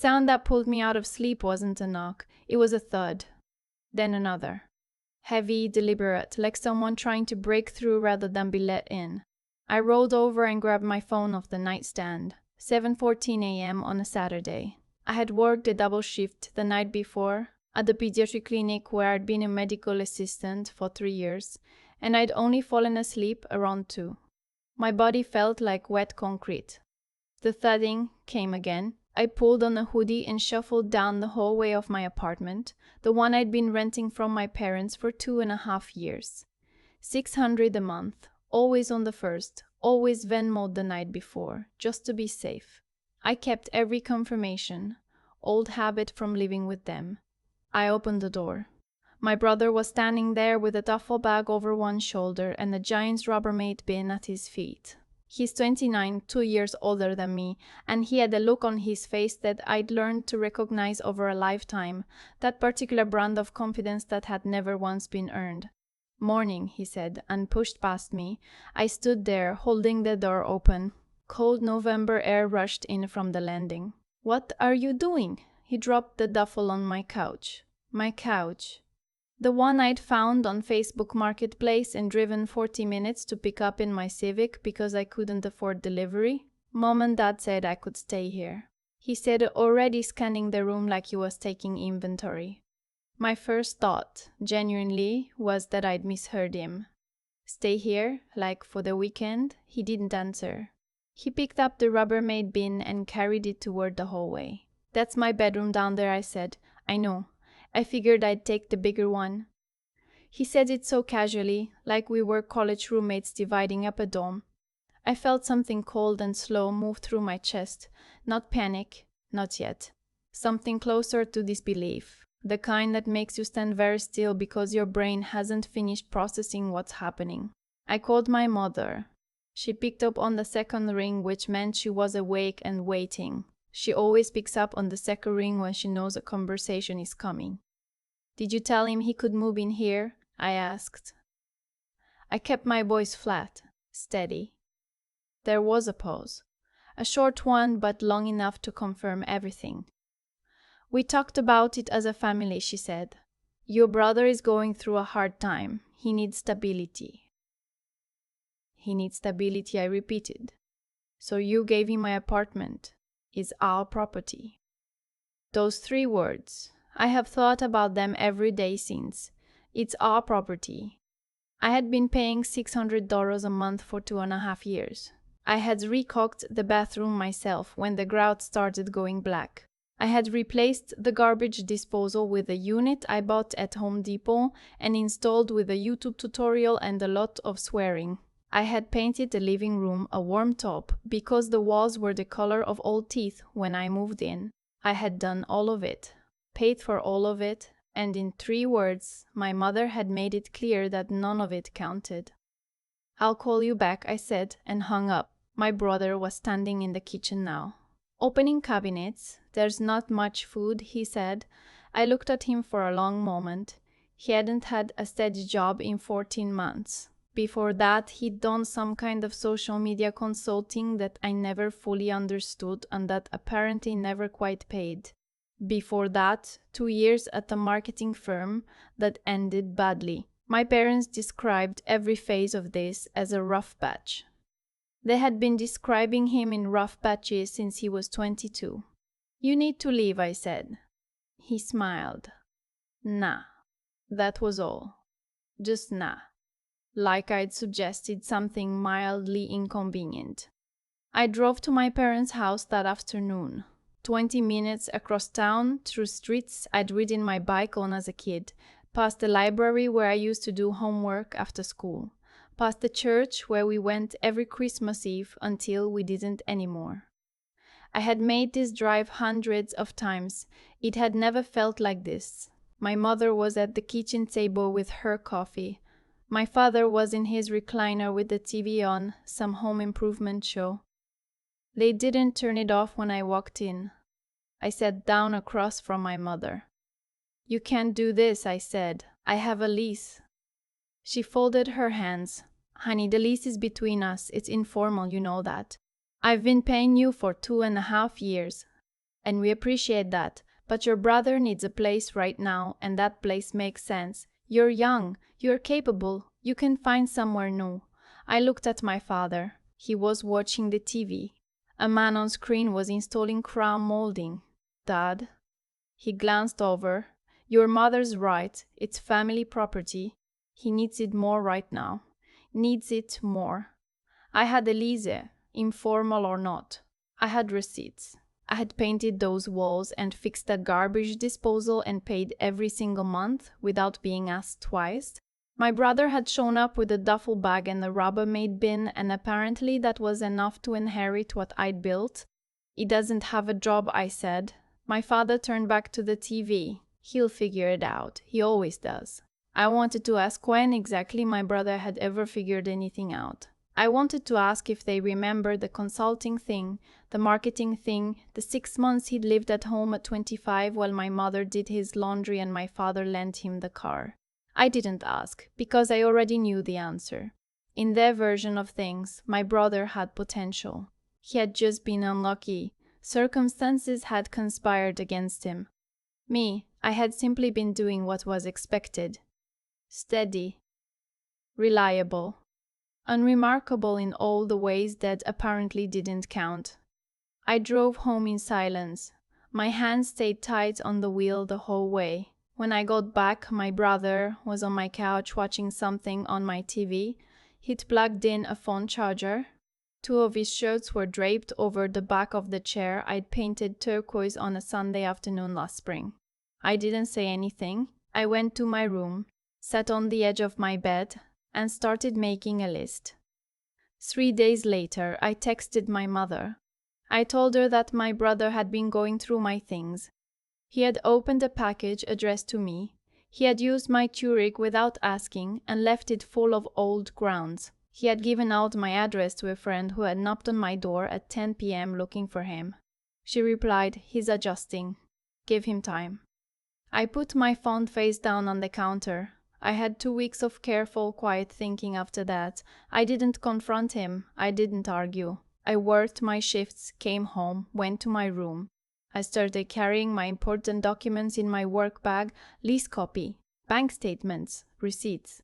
sound that pulled me out of sleep wasn't a knock, it was a thud. Then another. Heavy, deliberate, like someone trying to break through rather than be let in. I rolled over and grabbed my phone off the nightstand. 7:14 a.m. on a Saturday. I had worked a double shift the night before at the pediatric clinic where I'd been a medical assistant for 3 years, and I'd only fallen asleep around 2. My body felt like wet concrete. The thudding came again. I pulled on a hoodie and shuffled down the hallway of my apartment, the one I'd been renting from my parents for 2.5 years. $600 a month, always on the first, always Venmo'd the night before, just to be safe. I kept every confirmation, old habit from living with them. I opened the door. My brother was standing there with a duffel bag over one shoulder and a giant Rubbermaid bin at his feet. He's 29, 2 years older than me, and he had a look on his face that I'd learned to recognize over a lifetime, that particular brand of confidence that had never once been earned. "Morning," he said, and pushed past me. I stood there, holding the door open. Cold November air rushed in from the landing. "What are you doing?" He dropped the duffel on my couch. My couch. The one I'd found on Facebook Marketplace and driven 40 minutes to pick up in my Civic because I couldn't afford delivery. Mom and Dad said I could stay here. He said, already scanning the room like he was taking inventory. My first thought, genuinely, was that I'd misheard him. Stay here, like for the weekend? He didn't answer. He picked up the Rubbermaid bin and carried it toward the hallway. "That's my bedroom down there," I said. "I know. I figured I'd take the bigger one." He said it so casually, like we were college roommates dividing up a dorm. I felt something cold and slow move through my chest. Not panic, not yet. Something closer to disbelief, the kind that makes you stand very still because your brain hasn't finished processing what's happening. I called my mother. She picked up on the second ring, which meant she was awake and waiting. She always picks up on the second ring when she knows a conversation is coming. "Did you tell him he could move in here?" I asked. I kept my voice flat, steady. There was a pause. A short one, but long enough to confirm everything. "We talked about it as a family," she said. "Your brother is going through a hard time. He needs stability." "He needs stability," I repeated. "So you gave him my apartment. It's our property." Those 3 words. I have thought about them every day since. It's our property. I had been paying $600 a month for 2.5 years. I had recaulked the bathroom myself when the grout started going black. I had replaced the garbage disposal with a unit I bought at Home Depot and installed with a YouTube tutorial and a lot of swearing. I had painted the living room a warm taupe because the walls were the color of old teeth when I moved in. I had done all of it, paid for all of it, and in 3 words, my mother had made it clear that none of it counted. "I'll call you back," I said, and hung up. My brother was standing in the kitchen now. Opening cabinets. "There's not much food," he said. I looked at him for a long moment. He hadn't had a steady job in 14 months. Before that, he'd done some kind of social media consulting that I never fully understood and that apparently never quite paid. Before that, 2 years at a marketing firm that ended badly. My parents described every phase of this as a rough patch. They had been describing him in rough patches since he was 22. "You need to leave," I said. He smiled. "Nah." That was all. Just nah. Like I'd suggested something mildly inconvenient. I drove to my parents' house that afternoon. 20 minutes across town, through streets I'd ridden my bike on as a kid, past the library where I used to do homework after school, past the church where we went every Christmas Eve until we didn't anymore. I had made this drive hundreds of times. It had never felt like this. My mother was at the kitchen table with her coffee. My father was in his recliner with the TV on, some home improvement show. They didn't turn it off when I walked in. I sat down across from my mother. "You can't do this," I said. "I have a lease." She folded her hands. "Honey, the lease is between us. It's informal, you know that. I've been paying you for 2.5 years. And we appreciate that. But your brother needs a place right now, and that place makes sense. You're young, you're capable, you can find somewhere new. I looked at my father. He was watching the TV. A man on screen was installing crown molding. Dad? He glanced over. Your mother's right, it's family property. He needs it more right now. Needs it more. I had a lease, informal or not. I had receipts. I had painted those walls and fixed the garbage disposal and paid every single month without being asked twice. My brother had shown up with a duffel bag and a Rubbermaid bin, and apparently that was enough to inherit what I'd built. He doesn't have a job, I said. My father turned back to the TV. He'll figure it out. He always does. I wanted to ask when exactly my brother had ever figured anything out. I wanted to ask if they remember the consulting thing, the marketing thing, the 6 months he'd lived at home at 25 while my mother did his laundry and my father lent him the car. I didn't ask, because I already knew the answer. In their version of things, my brother had potential. He had just been unlucky. Circumstances had conspired against him. Me, I had simply been doing what was expected. Steady. Reliable. Unremarkable in all the ways that apparently didn't count. I drove home in silence. My hands stayed tight on the wheel the whole way. When I got back, my brother was on my couch watching something on my TV. He'd plugged in a phone charger. 2 of his shirts were draped over the back of the chair I'd painted turquoise on a Sunday afternoon last spring. I didn't say anything. I went to my room, sat on the edge of my bed, and started making a list. 3 days later, I texted my mother. I told her that my brother had been going through my things. He had opened a package addressed to me. He had used my Touareg without asking and left it full of old grounds. He had given out my address to a friend who had knocked on my door at 10 p.m. looking for him. She replied, "He's adjusting. Give him time." I put my phone face down on the counter. I had 2 weeks of careful, quiet thinking after that. I didn't confront him. I didn't argue. I worked my shifts, came home, went to my room. I started carrying my important documents in my work bag, lease copy, bank statements, receipts.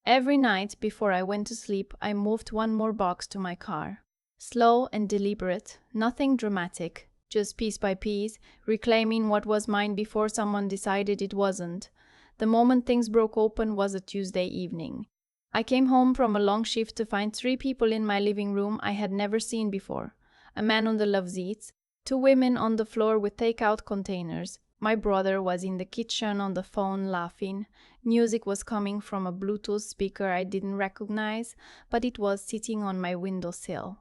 Every night before I went to sleep, I moved 1 more box to my car. Slow and deliberate, nothing dramatic, just piece by piece, reclaiming what was mine before someone decided it wasn't. The moment things broke open was a Tuesday evening. I came home from a long shift to find 3 people in my living room I had never seen before. A man on the love seats, 2 women on the floor with takeout containers. My brother was in the kitchen on the phone laughing. Music was coming from a Bluetooth speaker I didn't recognize, but it was sitting on my windowsill.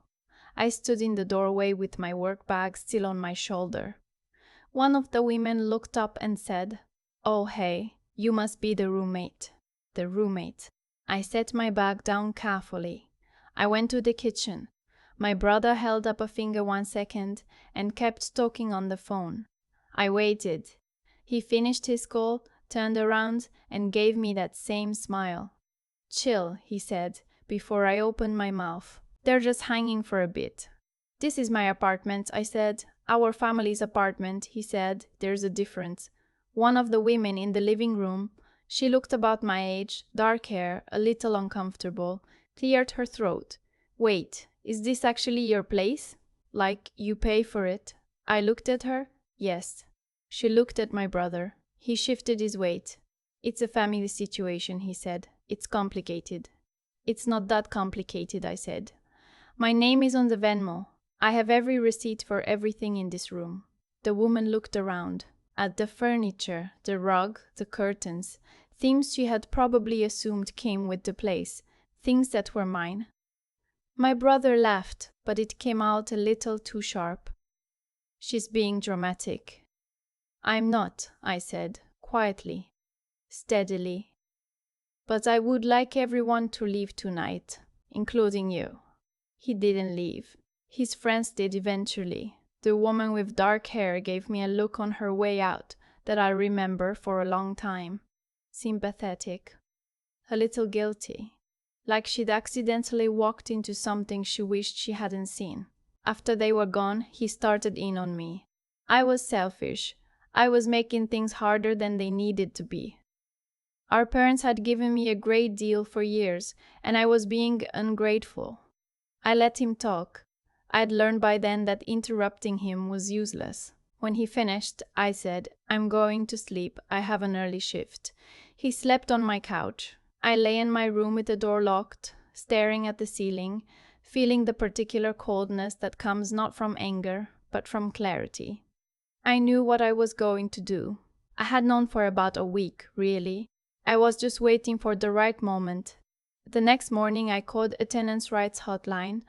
I stood in the doorway with my work bag still on my shoulder. One of the women looked up and said, "Oh, hey, you must be the roommate." The roommate. I set my bag down carefully. I went to the kitchen. My brother held up a finger 1 second and kept talking on the phone. I waited. He finished his call, turned around, and gave me that same smile. "Chill," he said, before I opened my mouth. "They're just hanging for a bit." "This is my apartment," I said. "Our family's apartment," he said. "There's a difference." One of the women in the living room, she looked about my age, dark hair, a little uncomfortable, cleared her throat. "Wait, is this actually your place? Like, you pay for it?" I looked at her. "Yes." She looked at my brother. He shifted his weight. "It's a family situation," he said. "It's complicated." "It's not that complicated," I said. "My name is on the Venmo. I have every receipt for everything in this room." The woman looked around. At the furniture, the rug, the curtains, things she had probably assumed came with the place, things that were mine. My brother laughed, but it came out a little too sharp. "She's being dramatic." "I'm not," I said, quietly, steadily. "But I would like everyone to leave tonight, including you." He didn't leave. His friends did eventually. The woman with dark hair gave me a look on her way out that I remember for a long time. Sympathetic. A little guilty. Like she'd accidentally walked into something she wished she hadn't seen. After they were gone, he started in on me. I was selfish. I was making things harder than they needed to be. Our parents had given me a great deal for years, and I was being ungrateful. I let him talk. I had learned by then that interrupting him was useless. When he finished, I said, "I'm going to sleep. I have an early shift." He slept on my couch. I lay in my room with the door locked, staring at the ceiling, feeling the particular coldness that comes not from anger, but from clarity. I knew what I was going to do. I had known for about a week, really. I was just waiting for the right moment. The next morning, I called a tenants' rights hotline.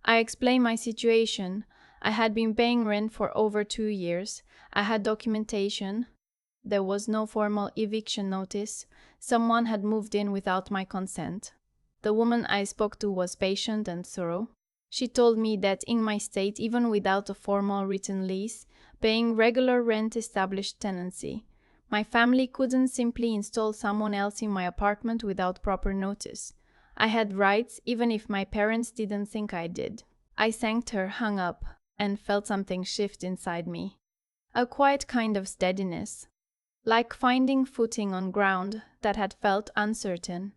I explained my situation. I had been paying rent for over 2 years. I had documentation. There was no formal eviction notice. Someone had moved in without my consent. The woman I spoke to was patient and thorough. She told me that in my state, even without a formal written lease, paying regular rent established tenancy. My family couldn't simply install someone else in my apartment without proper notice. I had rights even if my parents didn't think I did. I thanked her, hung up, and felt something shift inside me. A quiet kind of steadiness, like finding footing on ground that had felt uncertain.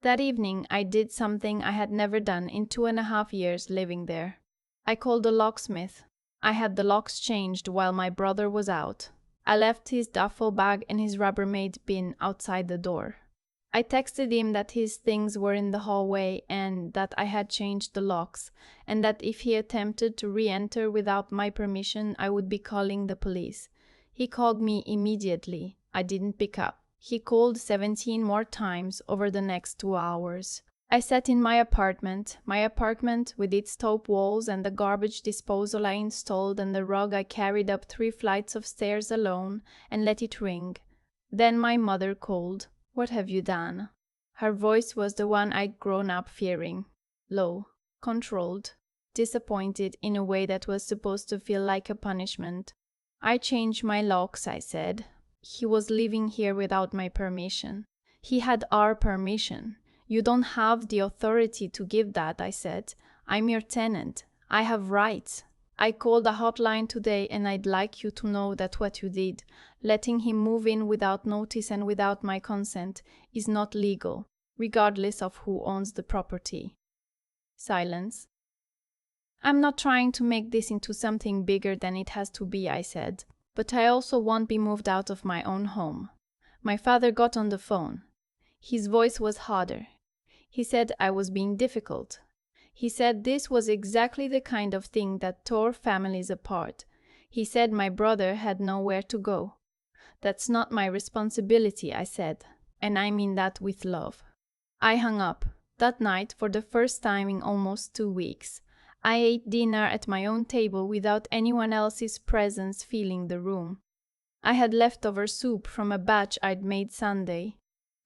That evening I did something I had never done in 2.5 years living there. I called the locksmith. I had the locks changed while my brother was out. I left his duffel bag and his Rubbermaid bin outside the door. I texted him that his things were in the hallway and that I had changed the locks, and that if he attempted to re-enter without my permission, I would be calling the police. He called me immediately. I didn't pick up. He called 17 more times over the next 2 hours. I sat in my apartment with its taupe walls and the garbage disposal I installed and the rug I carried up 3 flights of stairs alone, and let it ring. Then my mother called. "What have you done?" Her voice was the one I'd grown up fearing. Low, controlled, disappointed in a way that was supposed to feel like a punishment. "I changed my locks," I said. "He was living here without my permission." "He had our permission." "You don't have the authority to give that," I said. "I'm your tenant. I have rights. I called a hotline today and I'd like you to know that what you did, letting him move in without notice and without my consent, is not legal, regardless of who owns the property." Silence. "I'm not trying to make this into something bigger than it has to be," I said, "but I also won't be moved out of my own home." My father got on the phone. His voice was harder. He said I was being difficult. He said this was exactly the kind of thing that tore families apart. He said my brother had nowhere to go. "That's not my responsibility," I said, and I mean that with love. I hung up. That night, for the first time in almost 2 weeks, I ate dinner at my own table without anyone else's presence filling the room. I had leftover soup from a batch I'd made Sunday.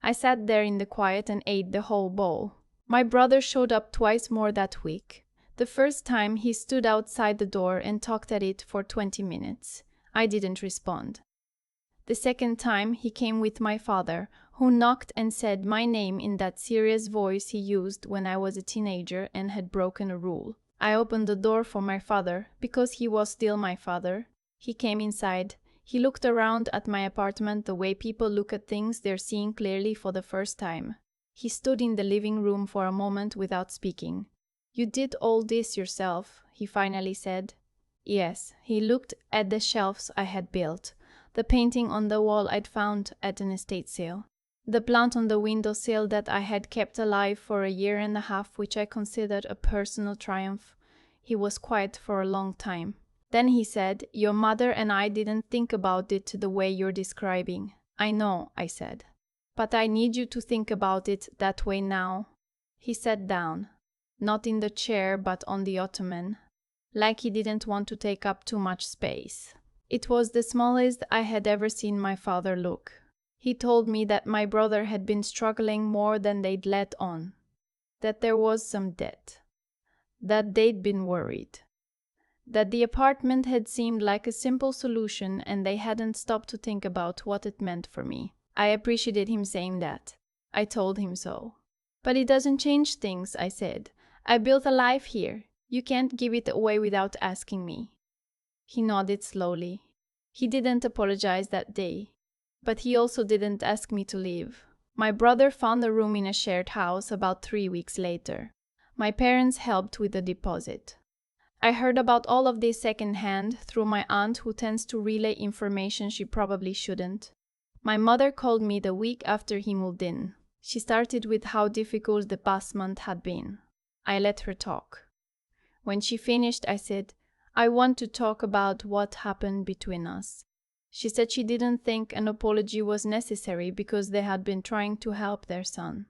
I sat there in the quiet and ate the whole bowl. My brother showed up twice more that week. The first time he stood outside the door and talked at it for 20 minutes. I didn't respond. The second time he came with my father, who knocked and said my name in that serious voice he used when I was a teenager and had broken a rule. I opened the door for my father, because he was still my father. He came inside. He looked around at my apartment the way people look at things they're seeing clearly for the first time. He stood in the living room for a moment without speaking. "You did all this yourself," he finally said. Yes. He looked at the shelves I had built, the painting on the wall I'd found at an estate sale, the plant on the windowsill that I had kept alive for a year and a half, which I considered a personal triumph. He was quiet for a long time. Then he said, "Your mother and I didn't think about it the way you're describing." "I know," I said. "But I need you to think about it that way now." He sat down, not in the chair but on the ottoman, like he didn't want to take up too much space. It was the smallest I had ever seen my father look. He told me that my brother had been struggling more than they'd let on, that there was some debt, that they'd been worried, that the apartment had seemed like a simple solution and they hadn't stopped to think about what it meant for me. I appreciated him saying that. I told him so. "But it doesn't change things," I said. "I built a life here. You can't give it away without asking me." He nodded slowly. He didn't apologize that day, but he also didn't ask me to leave. My brother found a room in a shared house about 3 weeks later. My parents helped with the deposit. I heard about all of this secondhand through my aunt, who tends to relay information she probably shouldn't. My mother called me the week after he moved in. She started with how difficult the past month had been. I let her talk. When she finished, I said, "I want to talk about what happened between us." She said she didn't think an apology was necessary because they had been trying to help their son.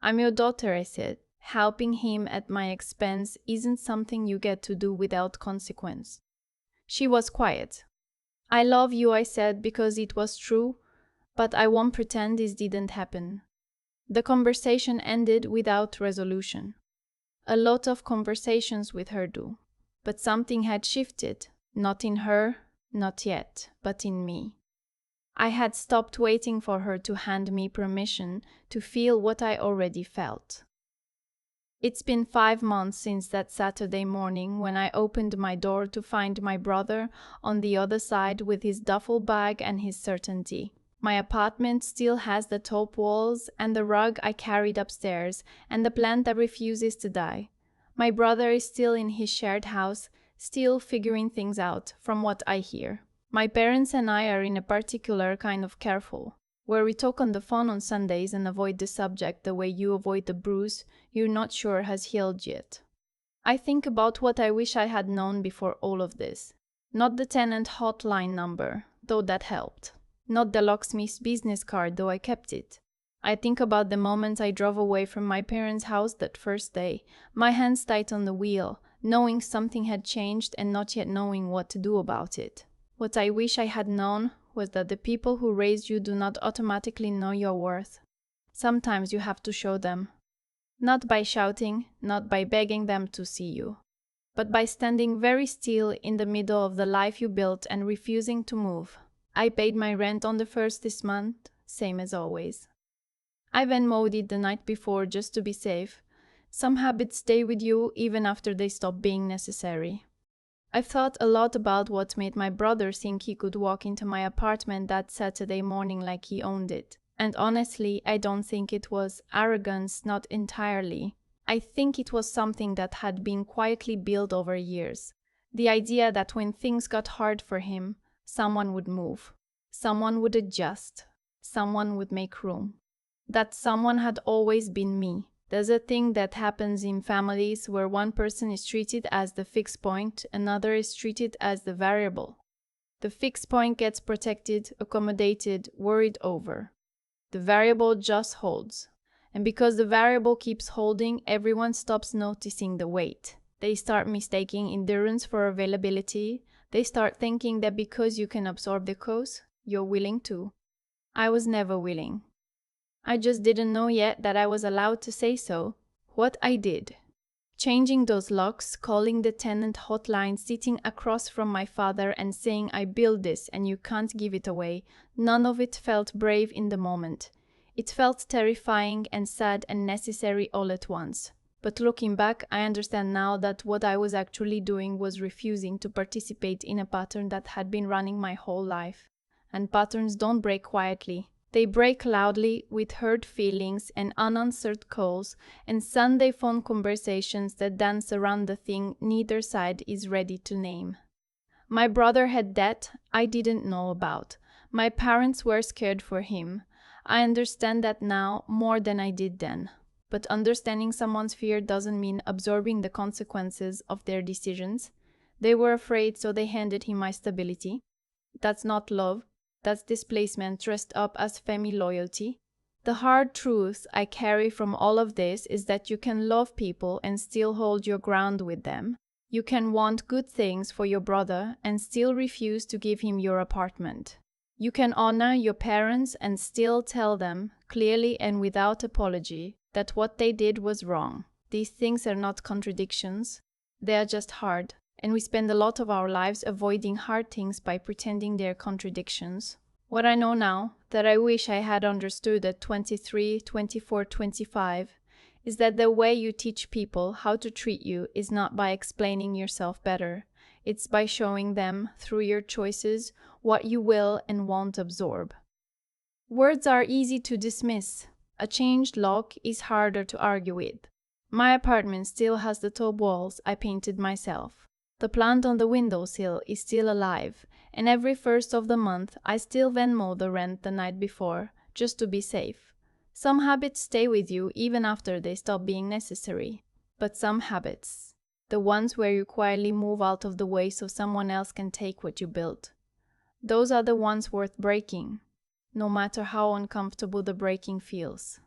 "I'm your daughter," I said. "Helping him at my expense isn't something you get to do without consequence." She was quiet. "I love you," I said, because it was true, but I won't pretend this didn't happen. The conversation ended without resolution. A lot of conversations with her do. But something had shifted, not in her, not yet, but in me. I had stopped waiting for her to hand me permission to feel what I already felt. It's been 5 months since that Saturday morning when I opened my door to find my brother on the other side with his duffel bag and his certainty. My apartment still has the taupe walls and the rug I carried upstairs and the plant that refuses to die. My brother is still in his shared house, still figuring things out, from what I hear. My parents and I are in a particular kind of careful, where we talk on the phone on Sundays and avoid the subject the way you avoid the bruise you're not sure has healed yet. I think about what I wish I had known before all of this. Not the tenant hotline number, though that helped. Not the locksmith's business card, though I kept it. I think about the moment I drove away from my parents' house that first day, my hands tight on the wheel, knowing something had changed and not yet knowing what to do about it. What I wish I had known was that the people who raised you do not automatically know your worth. Sometimes you have to show them. Not by shouting, not by begging them to see you, but by standing very still in the middle of the life you built and refusing to move. I paid my rent on the 1st this month, same as always. I Venmo'd it the night before just to be safe. Some habits stay with you even after they stop being necessary. I've thought a lot about what made my brother think he could walk into my apartment that Saturday morning like he owned it. And honestly, I don't think it was arrogance, not entirely. I think it was something that had been quietly built over years. The idea that when things got hard for him, someone would move. Someone would adjust. Someone would make room. That someone had always been me. There's a thing that happens in families where one person is treated as the fixed point, another is treated as the variable. The fixed point gets protected, accommodated, worried over. The variable just holds. And because the variable keeps holding, everyone stops noticing the weight. They start mistaking endurance for availability. They start thinking that because you can absorb the cost, you're willing to. I was never willing. I just didn't know yet that I was allowed to say so. What I did. Changing those locks, calling the tenant hotline, sitting across from my father and saying I built this and you can't give it away, none of it felt brave in the moment. It felt terrifying and sad and necessary all at once. But looking back, I understand now that what I was actually doing was refusing to participate in a pattern that had been running my whole life. And patterns don't break quietly. They break loudly with hurt feelings and unanswered calls and Sunday phone conversations that dance around the thing neither side is ready to name. My brother had debt I didn't know about. My parents were scared for him. I understand that now more than I did then. But understanding someone's fear doesn't mean absorbing the consequences of their decisions. They were afraid, so they handed him my stability. That's not love. That's displacement dressed up as family loyalty. The hard truth I carry from all of this is that you can love people and still hold your ground with them. You can want good things for your brother and still refuse to give him your apartment. You can honor your parents and still tell them, clearly and without apology, that what they did was wrong. These things are not contradictions. They are just hard. And we spend a lot of our lives avoiding hard things by pretending they're contradictions. What I know now, that I wish I had understood at 23, 24, 25, is that the way you teach people how to treat you is not by explaining yourself better. It's by showing them, through your choices, what you will and won't absorb. Words are easy to dismiss. A changed lock is harder to argue with. My apartment still has the top walls I painted myself. The plant on the windowsill is still alive, and every first of the month I still Venmo the rent the night before, just to be safe. Some habits stay with you even after they stop being necessary. But some habits, the ones where you quietly move out of the way so someone else can take what you built, those are the ones worth breaking, no matter how uncomfortable the breaking feels.